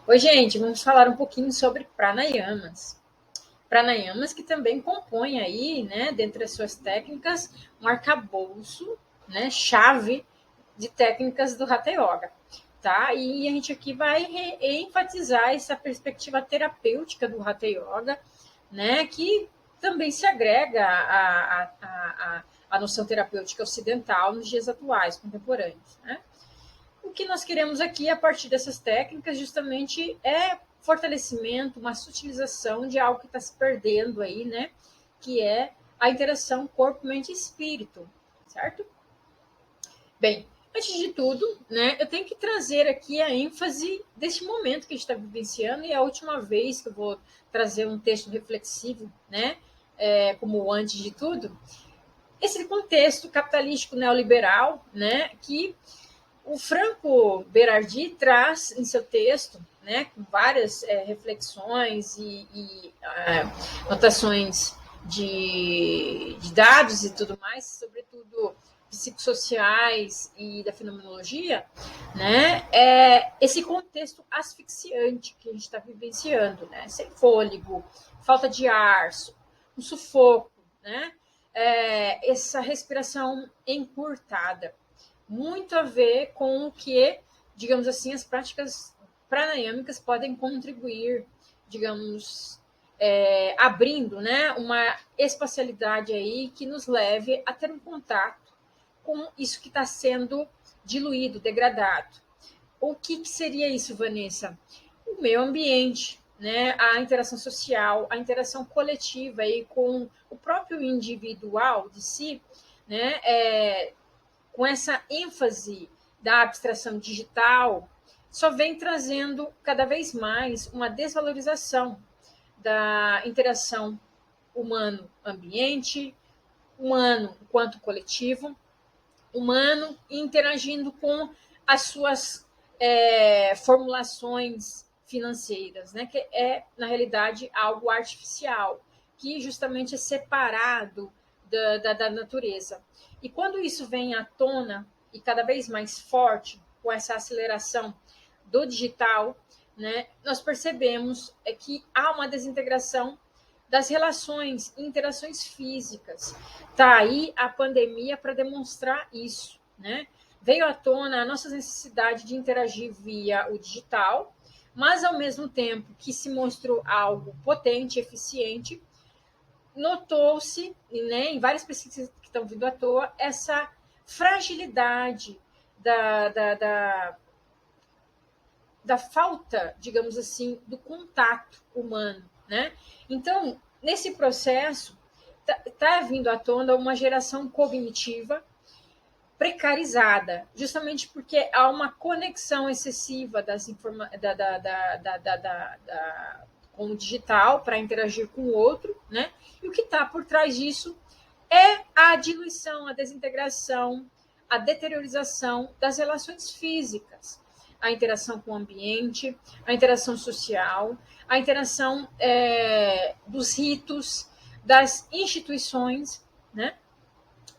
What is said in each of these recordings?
Oi, gente, vamos falar um pouquinho sobre pranayamas. Pranayamas que também compõem aí, né, dentre as suas técnicas, um arcabouço, né, chave de técnicas do Hatha Yoga, tá? E a gente aqui vai enfatizar essa perspectiva terapêutica do Hatha Yoga, né, que também se agrega à noção terapêutica ocidental nos dias atuais, contemporâneos, né? O que nós queremos aqui, a partir dessas técnicas, justamente é fortalecimento, uma sutilização de algo que está se perdendo aí, né? Que é a interação corpo, mente e espírito, certo? Bem, antes de tudo, né, eu tenho que trazer aqui a ênfase deste momento que a gente está vivenciando, e é a última vez que eu vou trazer um texto reflexivo, né? Como antes de tudo, esse contexto capitalístico neoliberal, né, que o Franco Berardi traz em seu texto, né, com várias reflexões e notações de dados e tudo mais, sobretudo psicossociais e da fenomenologia, né, esse contexto asfixiante que a gente está vivenciando, né, sem fôlego, falta de ar, um sufoco, né, essa respiração encurtada, muito a ver com o que, digamos assim, as práticas pranayâmicas podem contribuir, digamos, abrindo, né, uma espacialidade aí que nos leve a ter um contato com isso que está sendo diluído, degradado. O que seria isso, Vanessa? O meio ambiente, né, a interação social, a interação coletiva aí com o próprio individual de si, né, com essa ênfase da abstração digital, só vem trazendo cada vez mais uma desvalorização da interação humano-ambiente, humano enquanto coletivo, humano interagindo com as suas formulações financeiras, né? Que é, na realidade, algo artificial, que justamente é separado da natureza. E quando isso vem à tona, e cada vez mais forte, com essa aceleração do digital, né, nós percebemos que há uma desintegração das relações e interações físicas. Está aí a pandemia para demonstrar isso, né? Veio à tona a nossa necessidade de interagir via o digital, mas ao mesmo tempo que se mostrou algo potente, eficiente, notou-se, né, em várias pesquisas que estão vindo à toa, essa fragilidade da falta, digamos assim, do contato humano, né? Então, nesse processo, tá vindo à tona uma geração cognitiva precarizada, justamente porque há uma conexão excessiva com o digital para interagir com o outro, né? E o que está por trás disso é a diluição, a desintegração, a deteriorização das relações físicas, a interação com o ambiente, a interação social, a interação dos ritos, das instituições, né?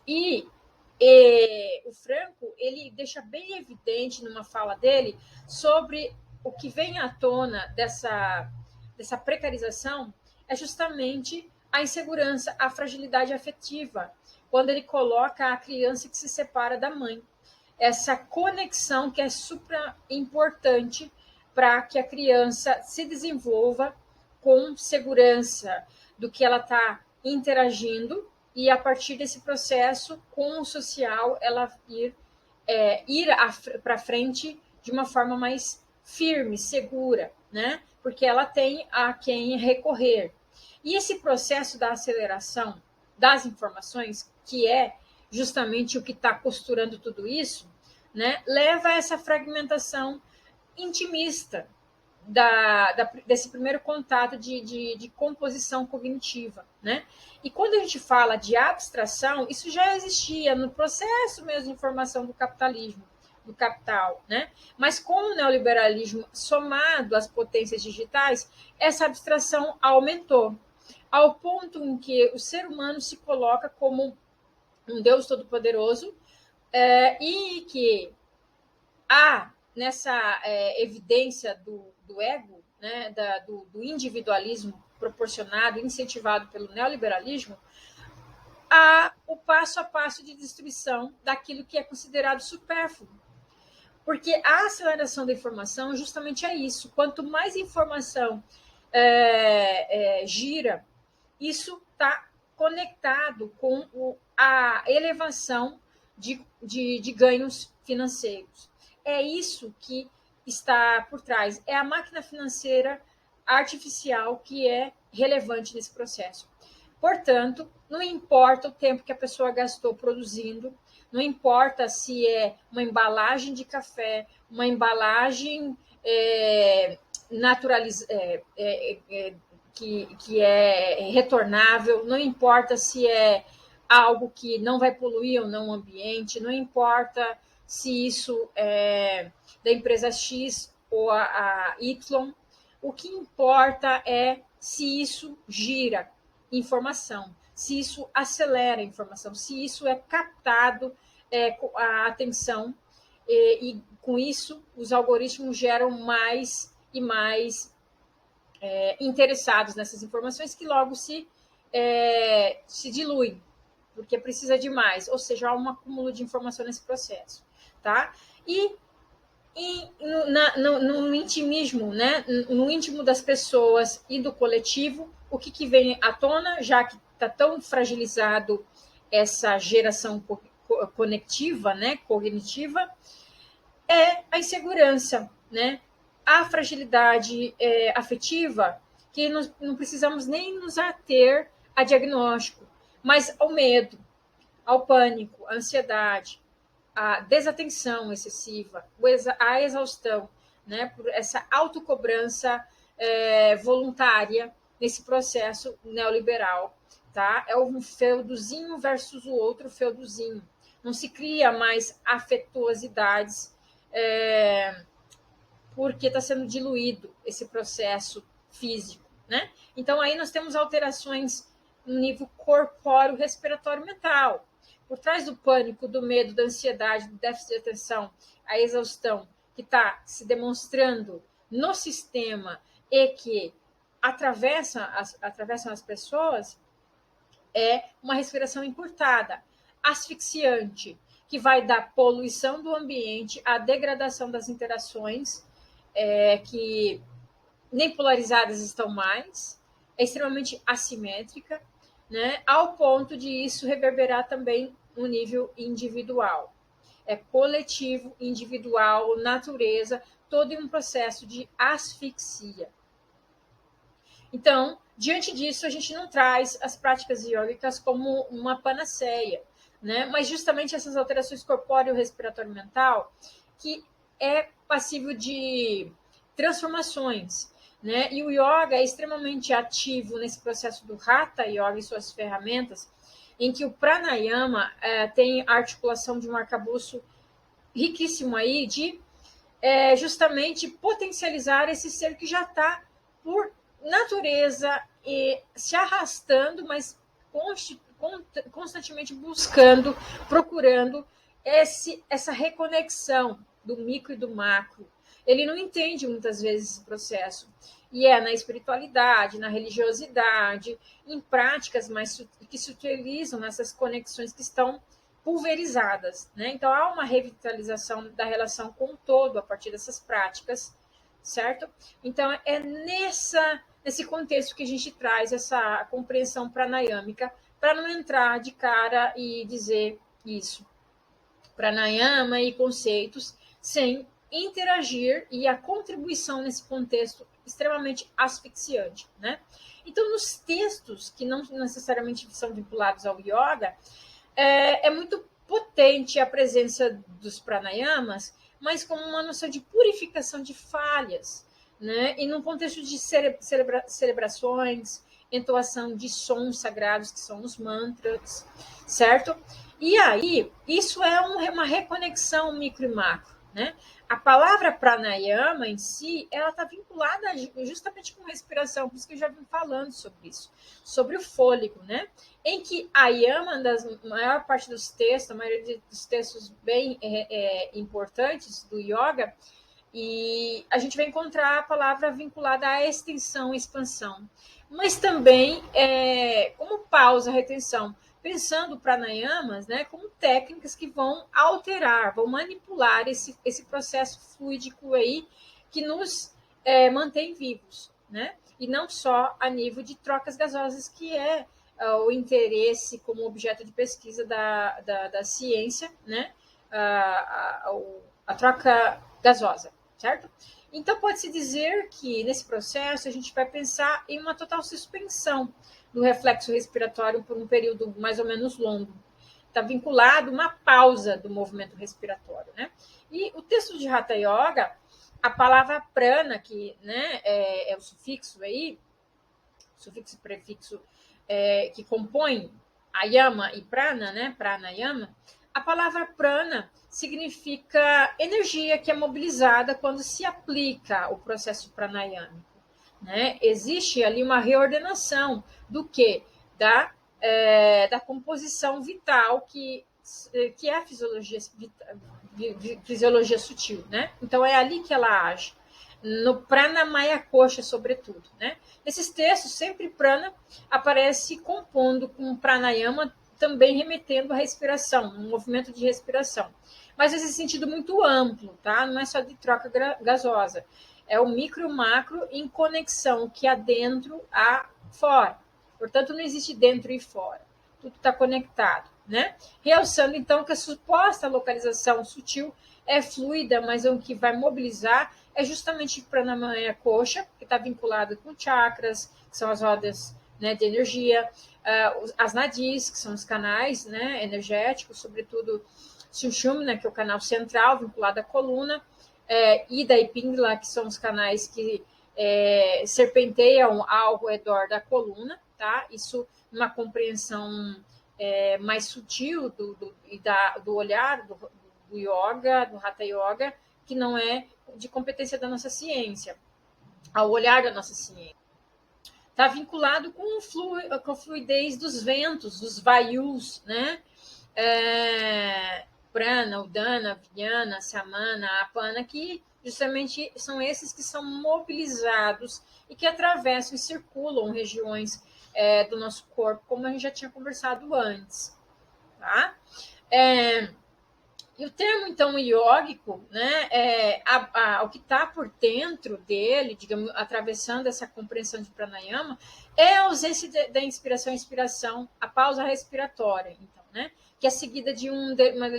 E o Franco, ele deixa bem evidente numa fala dele sobre o que vem à tona dessa precarização é justamente a insegurança, a fragilidade afetiva, quando ele coloca a criança que se separa da mãe. Essa conexão que é super importante para que a criança se desenvolva com segurança do que ela está interagindo, e a partir desse processo, com o social, ela ir para frente de uma forma mais firme, segura, né? Porque ela tem a quem recorrer. E esse processo da aceleração das informações, que é justamente o que está costurando tudo isso, né, leva a essa fragmentação intimista desse primeiro contato de composição cognitiva, né? E quando a gente fala de abstração, isso já existia no processo mesmo de formação do capitalismo, do capital, né? Mas com o neoliberalismo somado às potências digitais, essa abstração aumentou, ao ponto em que o ser humano se coloca como um Deus todo-poderoso, e que há nessa evidência do ego, né, do individualismo proporcionado, incentivado pelo neoliberalismo, o passo a passo de destruição daquilo que é considerado supérfluo. Porque a aceleração da informação justamente é isso. Quanto mais informação gira, isso está conectado com a elevação de ganhos financeiros. É isso que está por trás. É a máquina financeira artificial que é relevante nesse processo. Portanto, não importa o tempo que a pessoa gastou produzindo, não importa se é uma embalagem de café, uma embalagem que é retornável, não importa se é algo que não vai poluir ou não o ambiente, não importa se isso é da empresa X ou a Y, o que importa é se isso gira informação, se isso acelera a informação, se isso é captado a atenção e com isso os algoritmos geram mais e mais interessados nessas informações que logo se diluem, porque precisa de mais, ou seja, há um acúmulo de informação nesse processo, tá? E no intimismo, né? No íntimo das pessoas e do coletivo, o que vem à tona, já que está tão fragilizado essa geração conectiva, né? Cognitiva, é a insegurança, né? A fragilidade afetiva, que não precisamos nem nos ater a diagnóstico, mas ao medo, ao pânico, à ansiedade, a desatenção excessiva, a exaustão, né, por essa autocobrança voluntária nesse processo neoliberal. Tá? É um feudozinho versus o outro feudozinho. Não se cria mais afetuosidades porque está sendo diluído esse processo físico. Né? Então, aí nós temos alterações no nível corpóreo respiratório mental. Por trás do pânico, do medo, da ansiedade, do déficit de atenção, a exaustão que está se demonstrando no sistema e que atravessam as pessoas, é uma respiração encurtada, asfixiante, que vai dar poluição do ambiente, a degradação das interações, que nem polarizadas estão mais, é extremamente assimétrica, né, ao ponto de isso reverberar também no nível individual. É coletivo, individual, natureza, todo um processo de asfixia. Então, diante disso, a gente não traz as práticas iógicas como uma panaceia, né? Mas justamente essas alterações corpóreo-respiratório-mental que é passível de transformações. Né? E o yoga é extremamente ativo nesse processo do Hatha Yoga e suas ferramentas, em que o pranayama tem a articulação de um arcabouço riquíssimo aí de justamente potencializar esse ser que já está por natureza e se arrastando, mas constantemente buscando, procurando essa reconexão do micro e do macro. Ele não entende muitas vezes esse processo. E é na espiritualidade, na religiosidade, em práticas mais que se utilizam nessas conexões que estão pulverizadas. Né? Então, há uma revitalização da relação com o todo a partir dessas práticas, certo? Então, é nesse contexto que a gente traz essa compreensão pranayâmica, para não entrar de cara e dizer isso. Pranayama e conceitos sem interagir e a contribuição nesse contexto extremamente asfixiante, né? Então, nos textos que não necessariamente são vinculados ao yoga, é muito potente a presença dos pranayamas, mas como uma noção de purificação de falhas, né? E num contexto de celebrações, entoação de sons sagrados, que são os mantras, certo? E aí, isso é uma reconexão micro e macro, né? A palavra pranayama em si, ela está vinculada justamente com respiração, por isso que eu já vim falando sobre isso, sobre o fôlego, né? Em que a yama, maior parte dos textos, a maioria dos textos bem importantes do yoga, E a gente vai encontrar a palavra vinculada à extensão e expansão. Mas também como pausa, retenção, pensando pranayamas, né, como técnicas que vão alterar, vão manipular esse processo fluídico aí que nos mantém vivos, né? E não só a nível de trocas gasosas, que é o interesse como objeto de pesquisa da ciência, né? A troca gasosa, certo? Então, pode-se dizer que nesse processo a gente vai pensar em uma total suspensão do reflexo respiratório por um período mais ou menos longo. Está vinculado a uma pausa do movimento respiratório, né? E o texto de Hatha Yoga, a palavra prana, que, né, é o sufixo aí, sufixo e prefixo que compõem a yama e prana, né? Pranayama. A palavra prana significa energia que é mobilizada quando se aplica o processo pranayâmico, né? Existe ali uma reordenação do que? Da composição vital que é a fisiologia sutil, né? Então é ali que ela age. No Pranamaya Kosha, sobretudo, né? Nesses textos, sempre prana aparece compondo com pranayama, também remetendo à respiração, um movimento de respiração. Mas esse sentido muito amplo, tá? Não é só de troca gasosa. É o micro e o macro em conexão, que há dentro a fora. Portanto, não existe dentro e fora. Tudo está conectado, né? Realçando, então, que a suposta localização sutil é fluida, mas o que vai mobilizar é justamente Pranamaya Kosha, que está vinculado com chakras, que são as rodas, né, de energia, as nadis, que são os canais, né, energéticos, sobretudo Sushumna, que é o canal central, vinculado à coluna, Ida e Pingala, que são os canais que serpenteiam ao redor da coluna, tá? Isso numa compreensão mais sutil do olhar do yoga, do Hatha Yoga, que não é de competência da nossa ciência, ao olhar da nossa ciência. Está vinculado com a fluidez dos ventos, dos vayus, né? Prana, Udana, Vyana, Samana, Apana, que justamente são esses que são mobilizados e que atravessam e circulam regiões do nosso corpo, como a gente já tinha conversado antes. Tá? E o termo, então, iógico, né, o que está por dentro dele, digamos, atravessando essa compreensão de pranayama, é a ausência da inspiração e expiração, a pausa respiratória, então, né, que é seguida de uma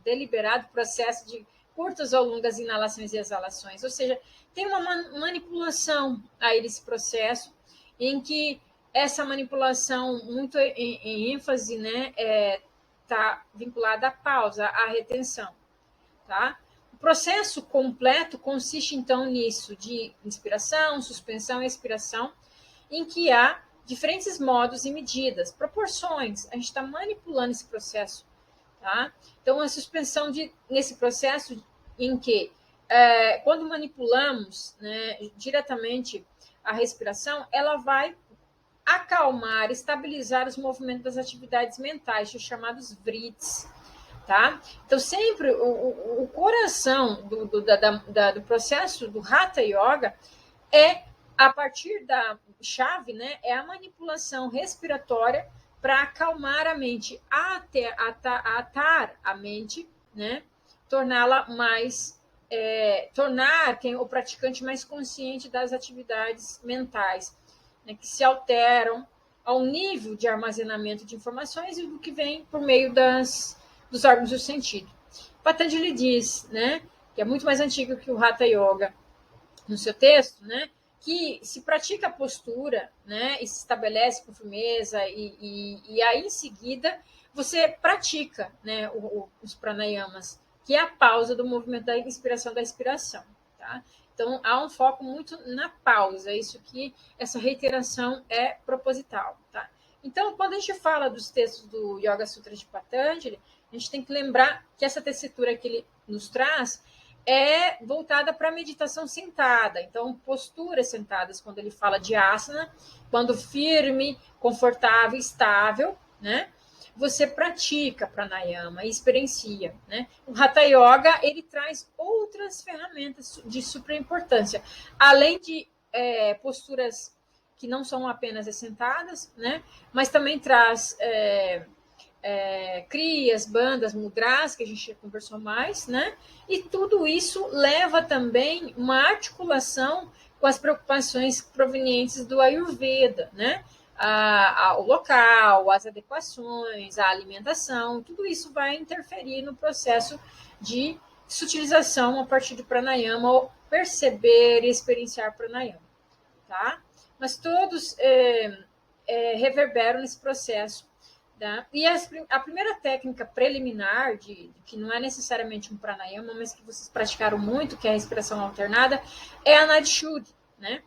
deliberado processo de curtas ou longas inalações e exalações, ou seja, tem uma manipulação aí desse processo, em que essa manipulação, muito em ênfase, né, está vinculada à pausa, à retenção, tá? O processo completo consiste, então, nisso, de inspiração, suspensão e expiração, em que há diferentes modos e medidas, proporções. A gente está manipulando esse processo, tá? Então, a suspensão nesse processo em que, quando manipulamos, né, diretamente a respiração, ela vai acalmar, estabilizar os movimentos das atividades mentais, os chamados vrits, tá? Então, sempre o coração do processo do Hatha Yoga é, a partir da chave, né, é a manipulação respiratória para acalmar a mente, atar a mente, né, torná-la mais, tornar o praticante mais consciente das atividades mentais, né, que se alteram ao nível de armazenamento de informações e do que vem por meio dos órgãos do sentido. Patanjali diz, né, que é muito mais antigo que o Hatha Yoga, no seu texto, né, que se pratica a postura, né, e se estabelece com firmeza, e aí em seguida você pratica, né, os pranayamas, que é a pausa do movimento da inspiração da expiração, tá? Então, há um foco muito na pausa, isso que essa reiteração é proposital, tá? Então, quando a gente fala dos textos do Yoga Sutra de Patanjali, a gente tem que lembrar que essa tessitura que ele nos traz é voltada para a meditação sentada. Então, posturas sentadas, quando ele fala de asana, quando firme, confortável, estável, né? você pratica pranayama e experiencia, né? O Hatha Yoga, ele traz outras ferramentas de super importância, além de posturas que não são apenas assentadas, né? Mas também traz crias, bandas, mudras, que a gente já conversou mais, né? E tudo isso leva também uma articulação com as preocupações provenientes do Ayurveda, né? O local, as adequações, a alimentação, tudo isso vai interferir no processo de sutilização a partir do pranayama, ou perceber e experienciar pranayama, tá? Mas todos reverberam nesse processo. Tá? E a primeira técnica preliminar, que não é necessariamente um pranayama, mas que vocês praticaram muito, que é a respiração alternada, é a Nadi Shuddhi, né?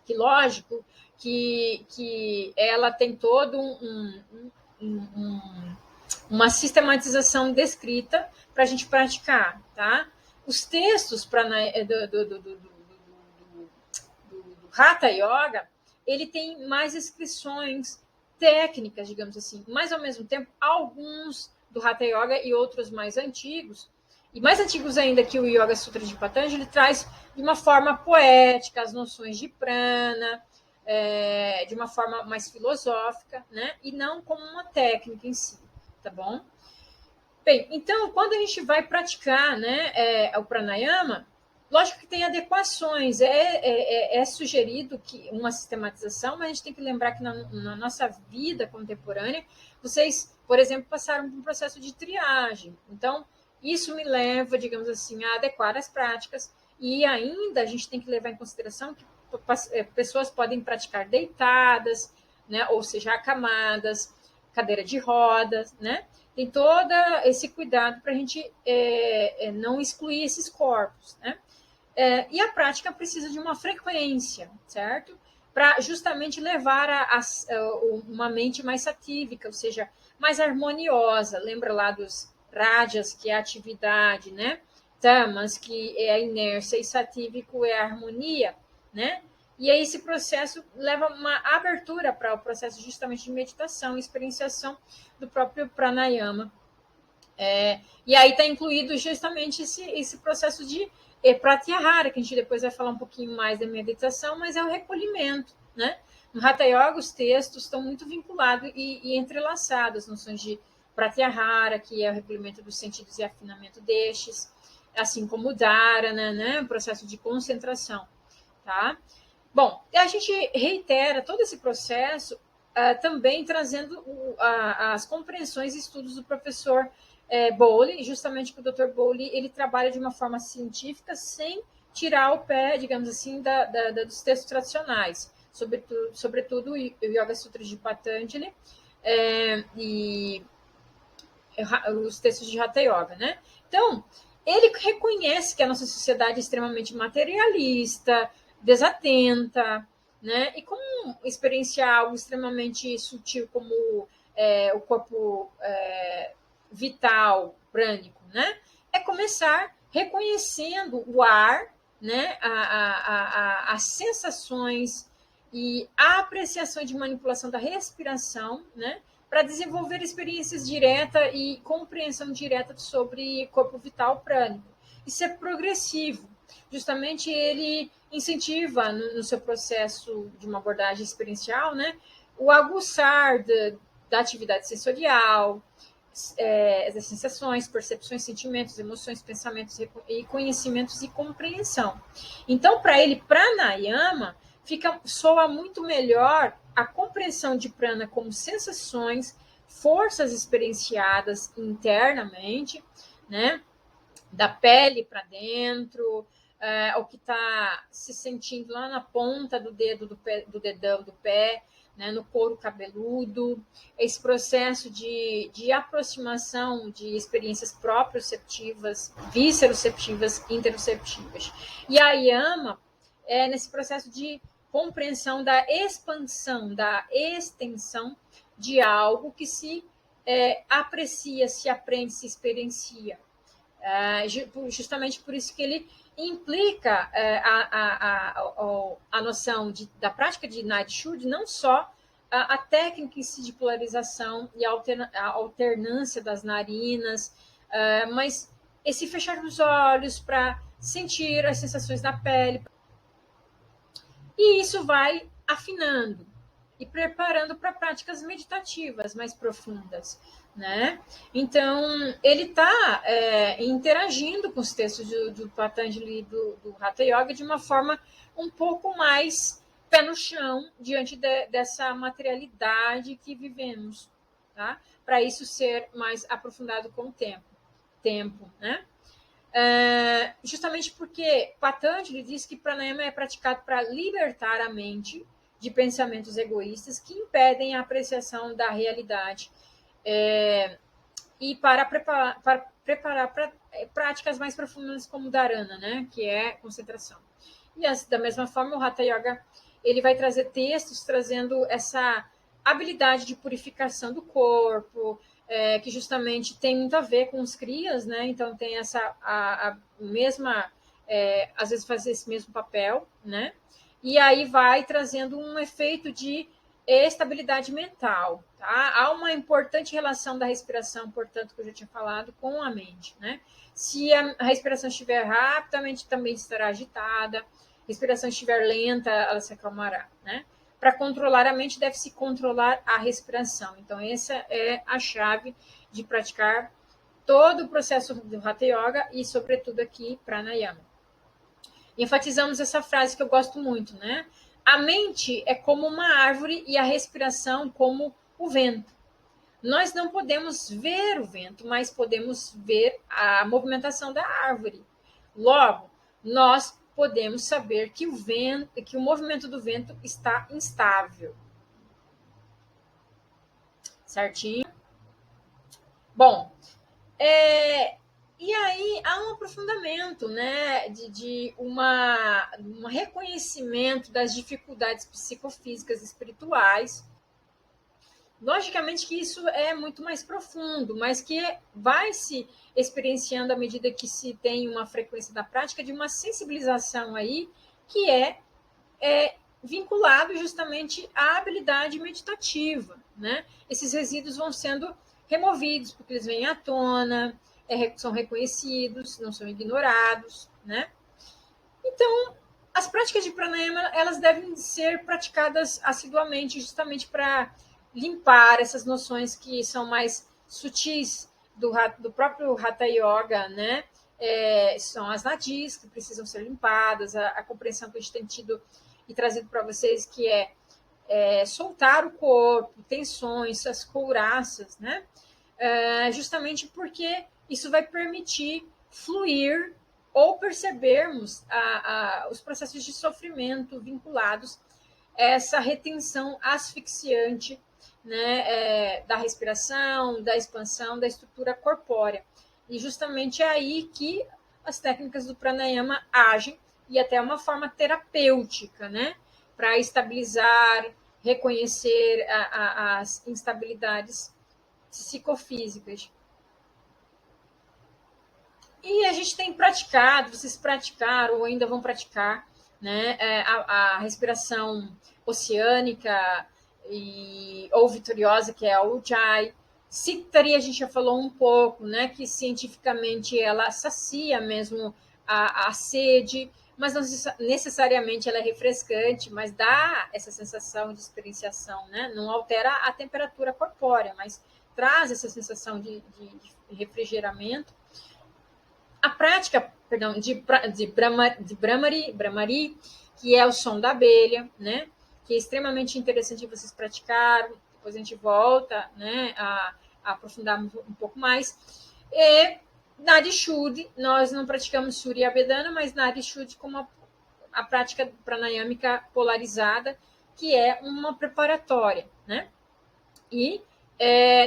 Que lógico que ela tem todo uma sistematização descrita para a gente praticar, tá? Os textos do Hatha Yoga, ele tem mais inscrições técnicas, digamos assim, mas ao mesmo tempo, alguns do Hatha Yoga e outros mais antigos, e mais antigos ainda que o Yoga Sutra de Patanjali, traz de uma forma poética as noções de prana, de uma forma mais filosófica, né? E não como uma técnica em si, tá bom? Bem, então, quando a gente vai praticar, né, o pranayama, lógico que tem adequações, é sugerido que uma sistematização, mas a gente tem que lembrar que na nossa vida contemporânea, vocês, por exemplo, passaram por um processo de triagem. Então, isso me leva, digamos assim, a adequar as práticas, e ainda a gente tem que levar em consideração que pessoas podem praticar deitadas, né, ou seja, acamadas, cadeira de rodas, né? Tem todo esse cuidado para a gente não excluir esses corpos, né? E a prática precisa de uma frequência, certo? Para justamente levar uma mente mais satívica, ou seja, mais harmoniosa. Lembra lá dos rajas, que é a atividade, né? Tamas, que é a inércia, e satívico é a harmonia, né? E aí esse processo leva uma abertura para o processo justamente de meditação, experienciação do próprio pranayama. E aí está incluído justamente esse processo de pratyahara, que a gente depois vai falar um pouquinho mais da meditação, mas é o recolhimento, né? No Hatha Yoga, os textos estão muito vinculados e entrelaçados, as noções de pratyahara, que é o recolhimento dos sentidos e afinamento destes, assim como o dharana, né? O processo de concentração, tá? Bom, a gente reitera todo esse processo também trazendo as compreensões e estudos do professor Bowley, justamente que o Dr. Bowley ele trabalha de uma forma científica sem tirar o pé, digamos assim, dos textos tradicionais, sobretudo o Yoga Sutra de Patanjali e os textos de Hatha Yoga, né? Então, ele reconhece que a nossa sociedade é extremamente materialista, desatenta, né? E como experienciar algo extremamente sutil como o corpo vital, prânico, né? É começar reconhecendo o ar, né? As sensações e a apreciação de manipulação da respiração, né? Para desenvolver experiências diretas e compreensão direta sobre corpo vital prânico. Isso é progressivo. Justamente ele incentiva no seu processo de uma abordagem experiencial, né, o aguçar da atividade sensorial, das sensações, percepções, sentimentos, emoções, pensamentos e conhecimentos e compreensão. Então, para ele, pranayama soa muito melhor a compreensão de prana como sensações, forças experienciadas internamente, né, da pele para dentro, o que está se sentindo lá na ponta do dedo do dedão do pé, né, no couro cabeludo, esse processo de aproximação de experiências proprioceptivas, visceroceptivas, interoceptivas. E a yama é nesse processo de compreensão da expansão, da extensão de algo que se aprecia, se aprende, se experiencia. Justamente por isso que ele implica a noção da prática de Nadi Shuddhi não só a técnica em si de polarização e a alternância das narinas, mas esse fechar os olhos para sentir as sensações da pele. E isso vai afinando e preparando para práticas meditativas mais profundas, né? Então, ele está interagindo com os textos do Patanjali e do Hatha Yoga de uma forma um pouco mais pé no chão diante dessa materialidade que vivemos, tá? Para isso ser mais aprofundado com o tempo, né? Justamente porque Patanjali diz que pranayama é praticado para libertar a mente de pensamentos egoístas que impedem a apreciação da realidade e para preparar para práticas mais profundas como dharana, né, que é concentração. E da mesma forma, o Hatha Yoga ele vai trazer textos trazendo essa habilidade de purificação do corpo, que justamente tem muito a ver com os kriyas, né? Então tem essa a mesma, às vezes fazer esse mesmo papel, né? E aí vai trazendo um efeito de estabilidade mental, tá? Há uma importante relação da respiração, portanto, que eu já tinha falado, com a mente, né? Se a respiração estiver rápida, a mente também estará agitada. A respiração estiver lenta, ela se acalmará, né? Para controlar a mente, deve-se controlar a respiração. Então, essa é a chave de praticar todo o processo do Hatha Yoga e, sobretudo, aqui, Pranayama. Enfatizamos essa frase que eu gosto muito, né? A mente é como uma árvore e a respiração como o vento. Nós não podemos ver o vento, mas podemos ver a movimentação da árvore. Logo, nós podemos saber que o movimento do vento está instável. Certinho? Bom, e aí há um aprofundamento, né, de um reconhecimento das dificuldades psicofísicas e espirituais. Logicamente que isso é muito mais profundo, mas que vai se experienciando à medida que se tem uma frequência da prática de uma sensibilização aí que é vinculado justamente à habilidade meditativa, né? Esses resíduos vão sendo removidos porque eles vêm à tona, são reconhecidos, não são ignorados, né? Então, as práticas de pranayama, elas devem ser praticadas assiduamente justamente para limpar essas noções que são mais sutis do próprio Hatha Yoga, né? São as nadis que precisam ser limpadas, a compreensão que a gente tem tido e trazido para vocês, que soltar o corpo, tensões, as couraças, né? Justamente porque isso vai permitir fluir ou percebermos os processos de sofrimento vinculados a essa retenção asfixiante, né, da respiração, da expansão, da estrutura corpórea. E justamente é aí que as técnicas do pranayama agem, e até uma forma terapêutica, né, para estabilizar, reconhecer as instabilidades psicofísicas. E a gente tem praticado, vocês praticaram ou ainda vão praticar, né, a respiração oceânica ou vitoriosa, que é a Ujjayi. Cittari, a gente já falou um pouco, né, que cientificamente ela sacia mesmo a sede, mas não necessariamente ela é refrescante, mas dá essa sensação de experienciação, né? Não altera a temperatura corpórea, mas traz essa sensação de refrigeramento. A prática, perdão, de Brahmari, que é o som da abelha, né? Que é extremamente interessante vocês praticarem. Depois a gente volta, né, a aprofundar um pouco mais. E Nadi Shuddhi, nós não praticamos Surya Abedana, mas Nadi Shuddhi como a prática pranayâmica polarizada, que é uma preparatória, né? E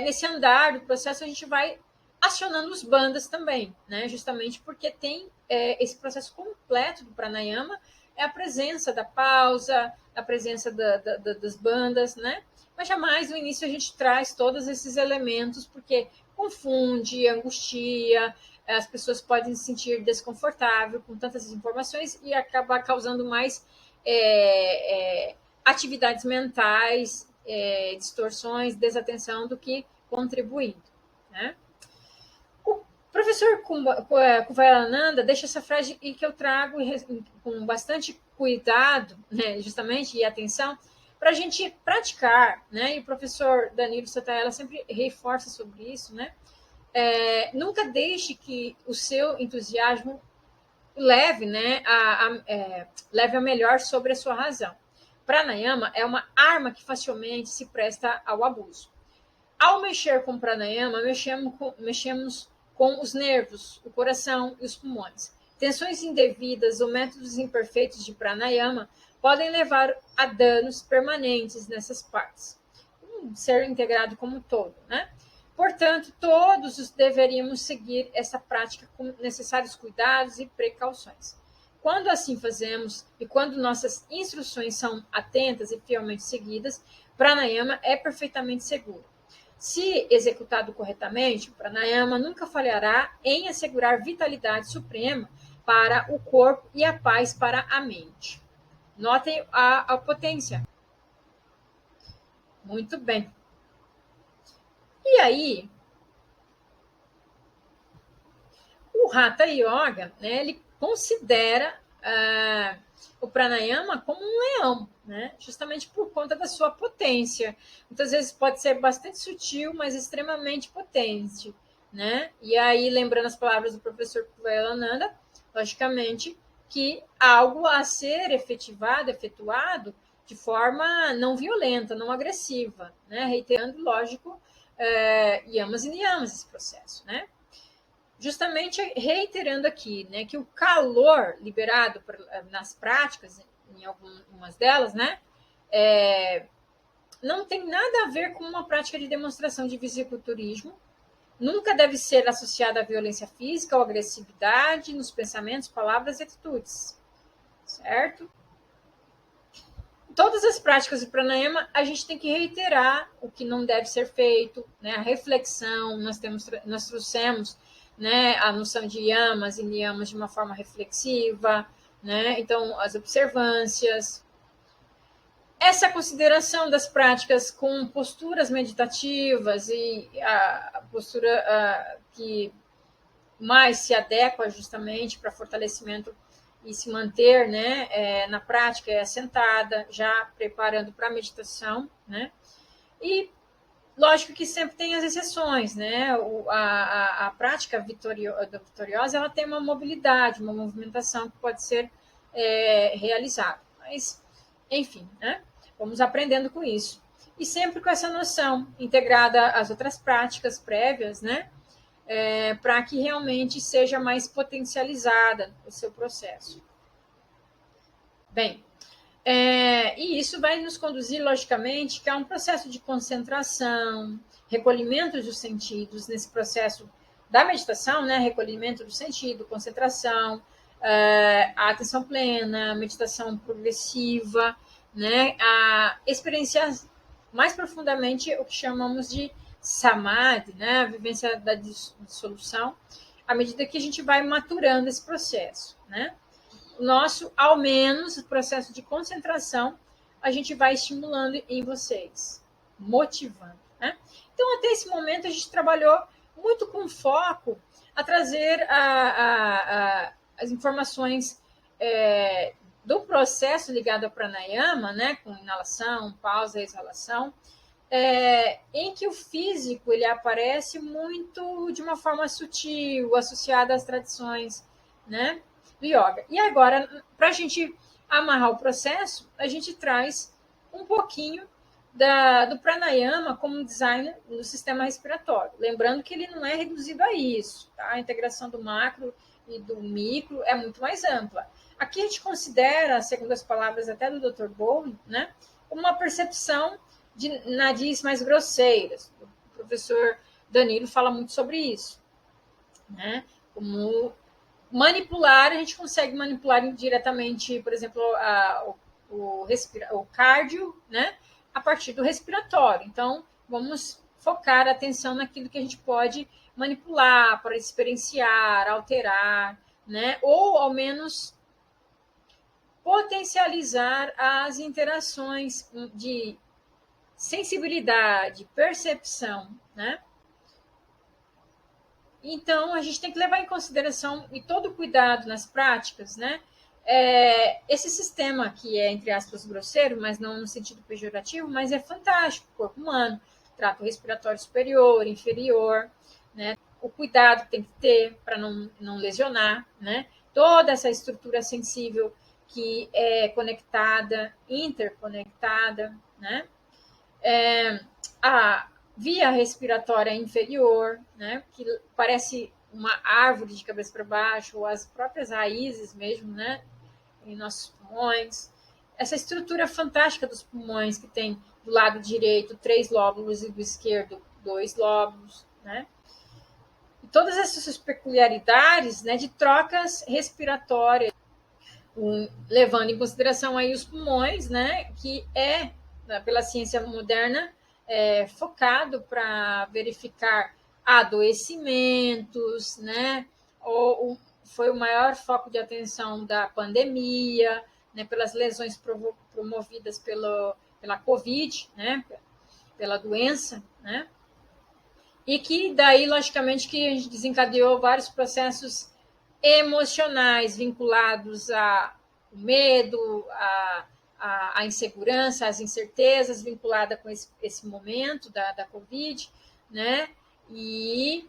nesse andar do processo a gente vai acionando os bandas também, né? Justamente porque tem esse processo completo do pranayama, é a presença da pausa, a presença das bandas, né? Mas jamais no início a gente traz todos esses elementos, porque confunde, angustia, as pessoas podem se sentir desconfortável com tantas informações e acaba causando mais atividades mentais distorções, desatenção, do que contribuindo, né? O professor Kuvalananda deixa essa frase que eu trago com bastante cuidado, né, justamente, e atenção, para a gente praticar, né? E o professor Danilo Santella sempre reforça sobre isso, né? Nunca deixe que o seu entusiasmo leve, né, leve a melhor sobre a sua razão. Pranayama é uma arma que facilmente se presta ao abuso. Ao mexer com pranayama, mexemos com os nervos, o coração e os pulmões. Tensões indevidas ou métodos imperfeitos de pranayama podem levar a danos permanentes nessas partes. Ser integrado como um todo, né? Portanto, todos deveríamos seguir essa prática com necessários cuidados e precauções. Quando assim fazemos e quando nossas instruções são atentas e fielmente seguidas, pranayama é perfeitamente seguro. Se executado corretamente, o pranayama nunca falhará em assegurar vitalidade suprema para o corpo e a paz para a mente. Notem a potência. Muito bem. E aí, o Hatha Yoga, né, ele considera o pranayama como um leão, né, justamente por conta da sua potência. Muitas vezes pode ser bastante sutil, mas extremamente potente, né? E aí, lembrando as palavras do professor Kuvalananda, logicamente que algo a ser efetuado de forma não violenta, não agressiva, né? Reiterando, lógico, yamas e niyamas esse processo, né? Justamente reiterando aqui, né, que o calor liberado nas práticas, em algumas delas, né, não tem nada a ver com uma prática de demonstração de fisiculturismo, nunca deve ser associada à violência física ou agressividade nos pensamentos, palavras e atitudes, certo? Todas as práticas de pranayama, a gente tem que reiterar o que não deve ser feito, né, a reflexão, nós trouxemos, né, a noção de yamas e niyamas de uma forma reflexiva, né? Então, as observâncias. Essa consideração das práticas com posturas meditativas e a postura que mais se adequa justamente para fortalecimento e se manter, né, na prática é sentada, já preparando para a meditação, né? E lógico que sempre tem as exceções, né? A prática vitoriosa, ela tem uma mobilidade, uma movimentação que pode ser realizada. Mas, enfim, né? Vamos aprendendo com isso. E sempre com essa noção integrada às outras práticas prévias, né? Para que realmente seja mais potencializada o seu processo. Bem, e isso vai nos conduzir, logicamente, que é um processo de concentração, recolhimento dos sentidos, nesse processo da meditação, né? Recolhimento do sentido, concentração, a atenção plena, meditação progressiva, né? A experienciar mais profundamente o que chamamos de samadhi, né? A vivência da dissolução, à medida que a gente vai maturando esse processo, né? Nosso, ao menos, o processo de concentração, a gente vai estimulando em vocês, motivando, né? Então, até esse momento, a gente trabalhou muito com foco a trazer as informações do processo ligado ao pranayama, né? Com inalação, pausa, exalação, em que o físico ele aparece muito de uma forma sutil, associada às tradições, né, do yoga. E agora, para a gente amarrar o processo, a gente traz um pouquinho do pranayama como design do sistema respiratório. Lembrando que ele não é reduzido a isso, tá? A integração do macro e do micro é muito mais ampla. Aqui a gente considera, segundo as palavras até do Dr. Bowen, né, uma percepção de nadis mais grosseiras. O professor Danilo fala muito sobre isso, né? Como manipular, a gente consegue manipular diretamente, por exemplo, o cardio, né? A partir do respiratório. Então, vamos focar a atenção naquilo que a gente pode manipular, para experienciar, alterar, né? Ou, ao menos, potencializar as interações de sensibilidade, percepção, né? Então, a gente tem que levar em consideração e todo cuidado nas práticas, né? Esse sistema que é, entre aspas, grosseiro, mas não no sentido pejorativo, mas é fantástico, o corpo humano, trato respiratório superior, inferior, né? O cuidado que tem que ter para não lesionar, né? Toda essa estrutura sensível que é conectada, interconectada, né? A via respiratória inferior, né? Que parece uma árvore de cabeça para baixo, ou as próprias raízes mesmo, né? Em nossos pulmões. Essa estrutura fantástica dos pulmões, que tem do lado direito 3 lóbulos e do esquerdo 2 lóbulos, né? E todas essas peculiaridades, né, de trocas respiratórias, levando em consideração aí os pulmões, né, que pela ciência moderna, focado para verificar adoecimentos, né, ou foi o maior foco de atenção da pandemia, né, pelas lesões promovidas pela Covid, né, pela doença, né, e que daí, logicamente, que a gente desencadeou vários processos emocionais vinculados ao medo, à insegurança, às incertezas vinculadas com esse momento da Covid, né? E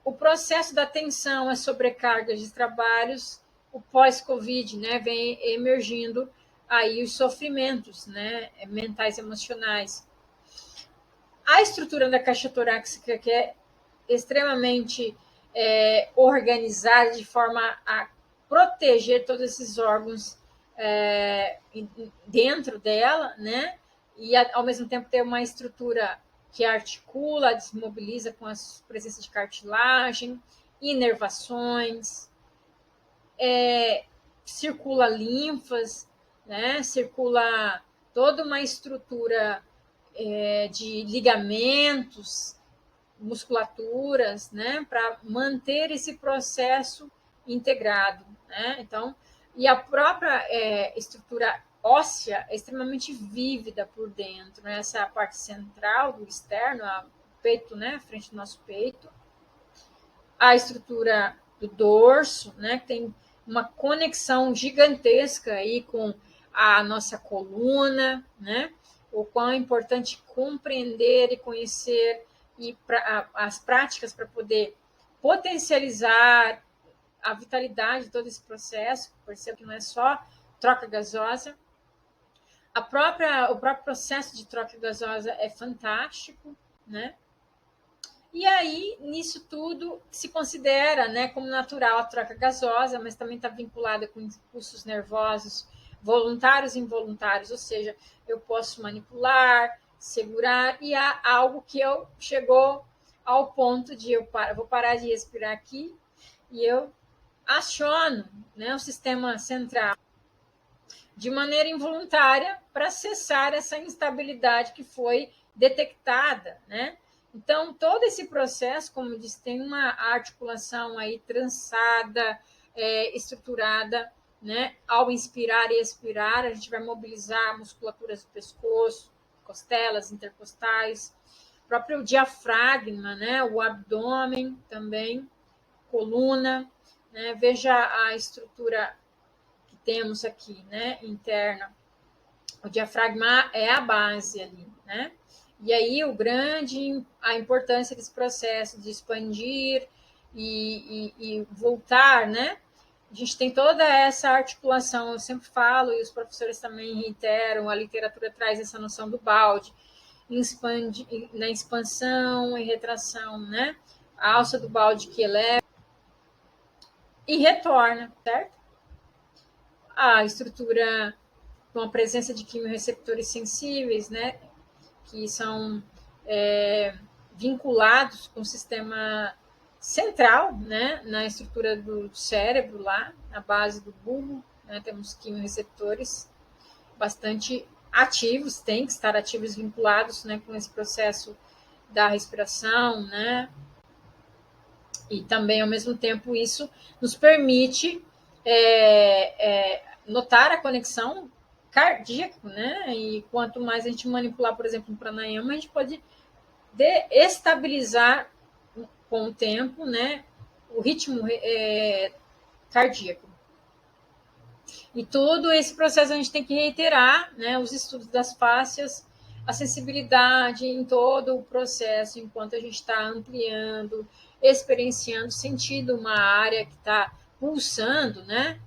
o processo da tensão, as sobrecargas de trabalhos, o pós-Covid, né? Vem emergindo aí os sofrimentos, né? Mentais e emocionais. A estrutura da caixa torácica, que é extremamente organizada de forma a proteger todos esses órgãos dentro dela, né? E ao mesmo tempo ter uma estrutura que articula, desmobiliza com a presença de cartilagem, inervações, circula linfas, né? Circula toda uma estrutura de ligamentos, musculaturas, né, para manter esse processo integrado, né? Então, e a própria estrutura óssea é extremamente vívida por dentro, né? Essa parte central do externo, o peito, né, frente do nosso peito, a estrutura do dorso, né, que tem uma conexão gigantesca aí com a nossa coluna, né? O quão é importante compreender e conhecer as práticas para poder potencializar a vitalidade de todo esse processo. Perceba que não é só troca gasosa. O próprio processo de troca gasosa é fantástico, né? E aí, nisso tudo, se considera, né, como natural a troca gasosa, mas também está vinculada com impulsos nervosos voluntários e involuntários, ou seja, eu posso manipular, segurar, e há algo que chegou ao ponto de vou parar de respirar aqui e eu aciono, né, o sistema central de maneira involuntária para cessar essa instabilidade que foi detectada, né? Então, todo esse processo, como eu disse, tem uma articulação aí trançada, estruturada, né? Ao inspirar e expirar, a gente vai mobilizar musculaturas do pescoço, costelas, intercostais, próprio diafragma, né? O abdômen também, coluna, né? Veja a estrutura que temos aqui, né? Interna. O diafragma é a base ali, né? E aí a importância desse processo de expandir e voltar, né? A gente tem toda essa articulação, eu sempre falo, e os professores também reiteram, a literatura traz essa noção do balde, na expansão e retração, né? A alça do balde que eleva e retorna, certo? A estrutura com a presença de quimiorreceptores sensíveis, né? Que são vinculados com o sistema central, né, na estrutura do cérebro lá, na base do bulbo, né, temos quimiorreceptores bastante ativos, tem que estar ativos vinculados, né, com esse processo da respiração, né, e também, ao mesmo tempo, isso nos permite notar a conexão cardíaco, né? E quanto mais a gente manipular, por exemplo, um pranayama, a gente pode estabilizar com o tempo, né? O ritmo cardíaco. E todo esse processo a gente tem que reiterar, né? Os estudos das fáscias, a sensibilidade em todo o processo, enquanto a gente está ampliando, experienciando, sentindo uma área que está pulsando, né?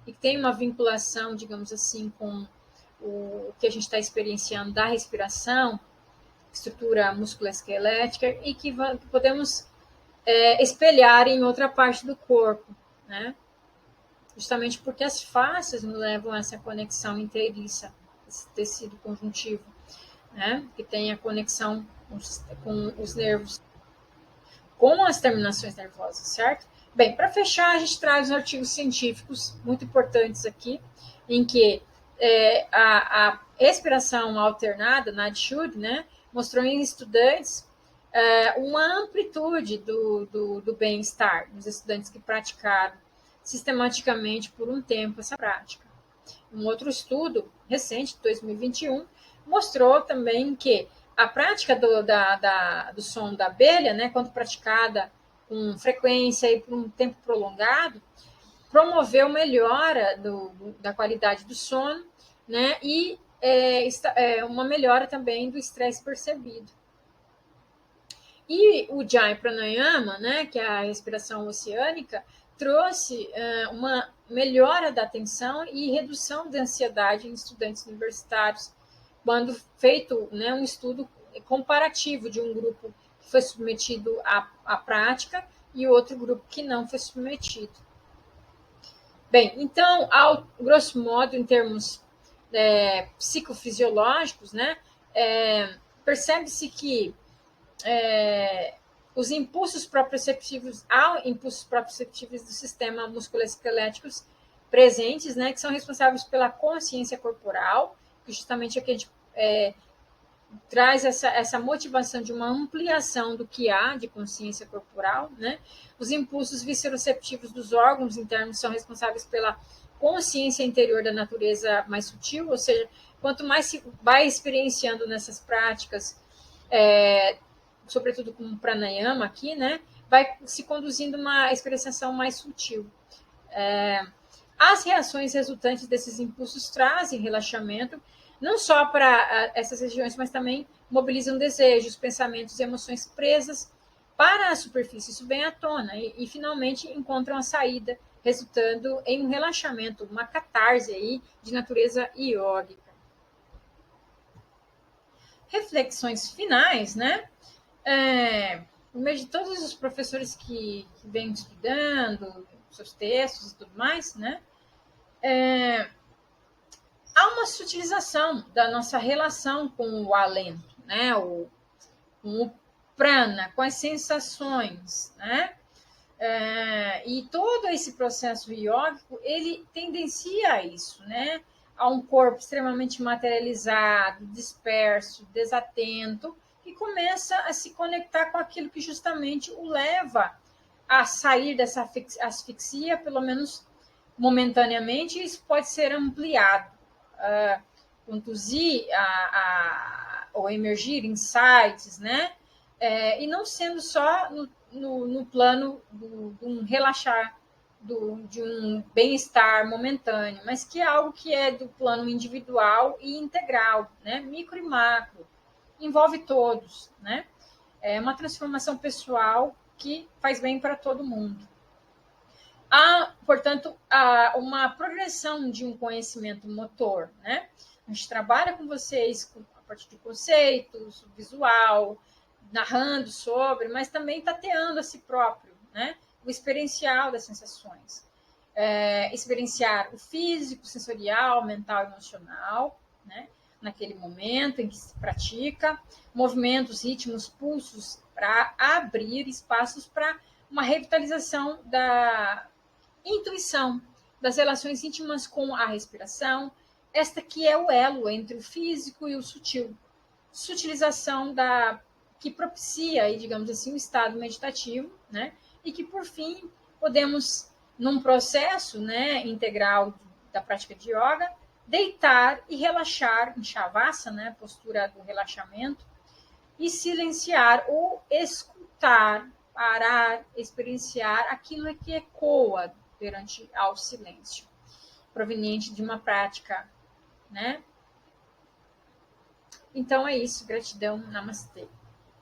E que tem uma vinculação, digamos assim, com o que a gente está experienciando da respiração, estrutura musculoesquelética, e que podemos espelhar em outra parte do corpo, né? Justamente porque as fáscias nos levam a essa conexão inteiriça, esse tecido conjuntivo, né? Que tem a conexão com os nervos, com as terminações nervosas, certo? Bem, para fechar, a gente traz os artigos científicos muito importantes aqui, em que a respiração alternada, Nadi-Shuddhi, né, mostrou em estudantes uma amplitude do bem-estar nos estudantes que praticaram sistematicamente por um tempo essa prática. Um outro estudo recente, de 2021, mostrou também que a prática do som da abelha, né, quando praticada com frequência e por um tempo prolongado, promoveu melhora da qualidade do sono, né, e uma melhora também do estresse percebido. E o Jai Pranayama, né, que é a respiração oceânica, trouxe uma melhora da atenção e redução da ansiedade em estudantes universitários, quando feito, né, um estudo comparativo de um grupo que foi submetido à prática e outro grupo que não foi submetido. Bem, então, ao grosso modo, em termos psicofisiológicos, né, percebe-se que os impulsos proprioceptivos do sistema musculoesqueléticos presentes, né, que são responsáveis pela consciência corporal, que justamente é que a gente traz essa motivação de uma ampliação do que há de consciência corporal, né? Os impulsos visceroceptivos dos órgãos internos são responsáveis pela consciência interior da natureza mais sutil, ou seja, quanto mais se vai experienciando nessas práticas, sobretudo com o pranayama aqui, né, vai se conduzindo uma experienciação mais sutil. As reações resultantes desses impulsos trazem relaxamento, não só para essas regiões, mas também mobilizam desejos, pensamentos e emoções presas para a superfície. Isso vem à tona e finalmente encontram a saída, resultando em um relaxamento, uma catarse aí de natureza iógica. Reflexões finais, né? No meio de todos os professores que vêm estudando seus textos e tudo mais, né? Há uma sutilização da nossa relação com o alento, né? Com o prana, com as sensações, né? E todo esse processo iógico, ele tendencia a isso, né? A um corpo extremamente materializado, disperso, desatento, que começa a se conectar com aquilo que justamente o leva a sair dessa asfixia, pelo menos momentaneamente, e isso pode ser ampliado. Conduzir ou emergir insights, né? E não sendo só no plano de um relaxar, de um bem-estar momentâneo, mas que é algo que é do plano individual e integral, né? Micro e macro, envolve todos, né? É uma transformação pessoal que faz bem para todo mundo. Há, portanto, uma progressão de um conhecimento motor, né? A gente trabalha com vocês a partir de conceitos, visual, narrando sobre, mas também tateando a si próprio, né? O experiencial das sensações. Experienciar o físico, sensorial, mental e emocional, né? Naquele momento em que se pratica, movimentos, ritmos, pulsos, para abrir espaços para uma revitalização da intuição, das relações íntimas com a respiração, esta que é o elo entre o físico e o sutil. Sutilização que propicia, digamos assim, um estado meditativo, né? E que, por fim, podemos, num processo, né, integral da prática de yoga, deitar e relaxar em Shavasana, né, postura do relaxamento, e silenciar ou escutar, parar, experienciar aquilo que ecoa perante ao silêncio, proveniente de uma prática, né? Então é isso, gratidão, namastê.